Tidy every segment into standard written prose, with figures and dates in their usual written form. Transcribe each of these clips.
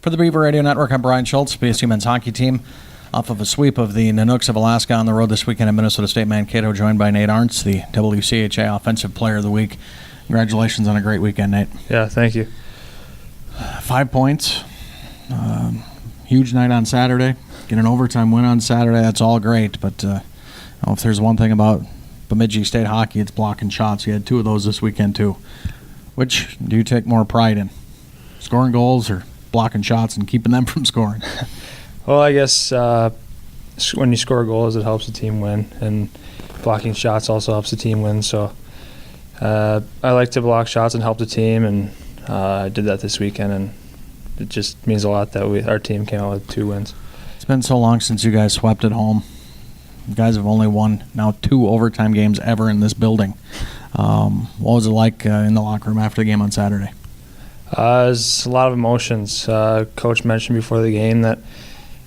For the Beaver Radio Network, I'm Brian Schultz, BSU men's hockey team. Off of a sweep of the Nanooks of Alaska on the road this weekend at Minnesota State Mankato, joined by Nate Arentz, the WCHA Offensive Player of the Week. Congratulations on a great weekend, Nate. Yeah, thank you. 5 points. Huge night on Saturday. Get an overtime win on Saturday. That's all great. But if there's one thing about Bemidji State hockey, it's blocking shots. You had 2 of those this weekend, too. Which do you take more pride in? Scoring goals or blocking shots and keeping them from scoring? Well, I guess when you score goals, it helps the team win. And blocking shots also helps the team win. So I like to block shots and help the team. And I did that this weekend. And it just means a lot that our team came out with 2 wins. It's been so long since you guys swept at home. You guys have only won now 2 overtime games ever in this building. What was it like in the locker room after the game on Saturday? It was a lot of emotions. Coach mentioned before the game that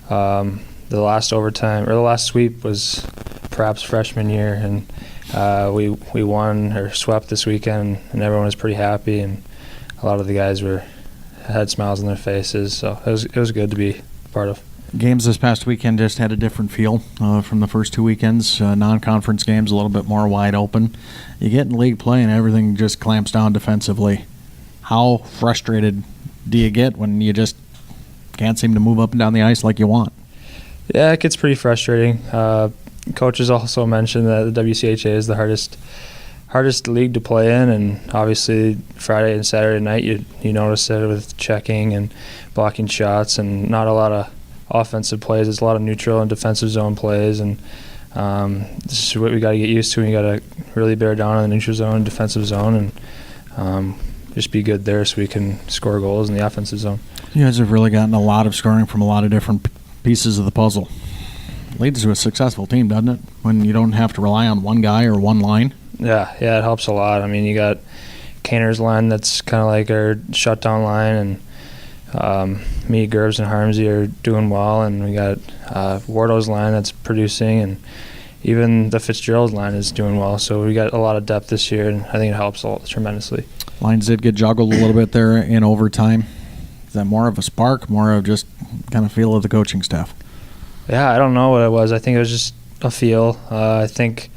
the last overtime or the last sweep was perhaps freshman year, and we won or swept this weekend, and everyone was pretty happy, and a lot of the guys had smiles on their faces. So it was good to be part of. Games this past weekend just had a different feel from the first 2 weekends. Non-conference games a little bit more wide open. You get in league play and everything just clamps down defensively. How frustrated do you get when you just can't seem to move up and down the ice like you want? Yeah, it gets pretty frustrating. Coaches also mentioned that the WCHA is the hardest league to play in, and obviously Friday and Saturday night you notice it with checking and blocking shots and not a lot of offensive plays. It's a lot of neutral and defensive zone plays, and this is what we got to get used to. We got to really bear down on the neutral zone and defensive zone, and just be good there so we can score goals in the offensive zone. You guys have really gotten a lot of scoring from a lot of different pieces of the puzzle. Leads to a successful team, doesn't it? When you don't have to rely on one guy or one line. Yeah, it helps a lot. I mean, you got Kaner's line that's kind of like our shutdown line, and me, Gerbs, and Harmsy are doing well, and we got Wardo's line that's producing, and even the Fitzgerald's line is doing well. So we got a lot of depth this year, and I think it helps tremendously. Lines did get juggled a little bit there in overtime. Is that more of a spark, more of just kind of feel of the coaching staff? Yeah, I don't know what it was. I think it was just a feel. I think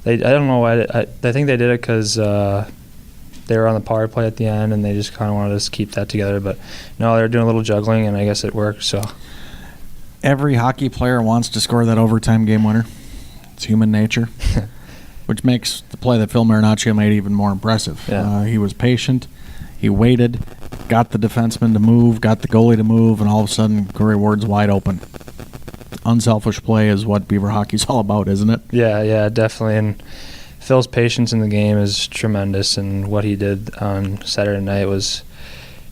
I don't know why. I think they did it because they were on the power play at the end, and they just kind of wanted us to keep that together. But no, they were doing a little juggling, and I guess it worked. So every hockey player wants to score that overtime game winner. It's human nature, which makes the play that Phil Marinaccio made even more impressive. Yeah. He was patient. He waited, got the defenseman to move, got the goalie to move, and all of a sudden, Corey Ward's wide open. Unselfish play is what Beaver hockey's all about, isn't it? Yeah, definitely. And Phil's patience in the game is tremendous, and what he did on Saturday night was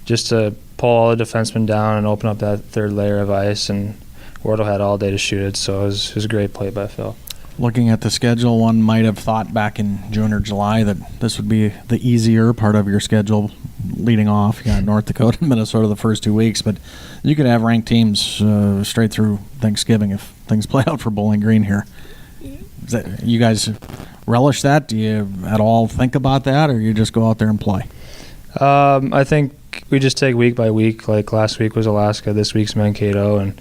just to pull all the defensemen down and open up that third layer of ice, and Wardle had all day to shoot it, so it was a great play by Phil. Looking at the schedule, one might have thought back in June or July that this would be the easier part of your schedule leading off. You got North Dakota and Minnesota the first 2 weeks, but you could have ranked teams straight through Thanksgiving if things play out for Bowling Green here. You guys relish that? Do you at all think about that, or you just go out there and play? I think we just take week by week. Like last week was Alaska, this week's Mankato, and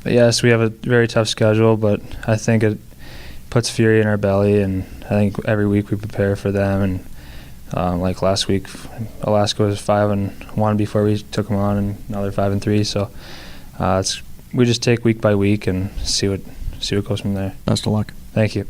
yes, we have a very tough schedule, but I think it puts fury in our belly, and I think every week we prepare for them. And like last week, Alaska was 5-1 before we took them on, and now they're 5-3. So we just take week by week and see what goes from there. Best of luck. Thank you.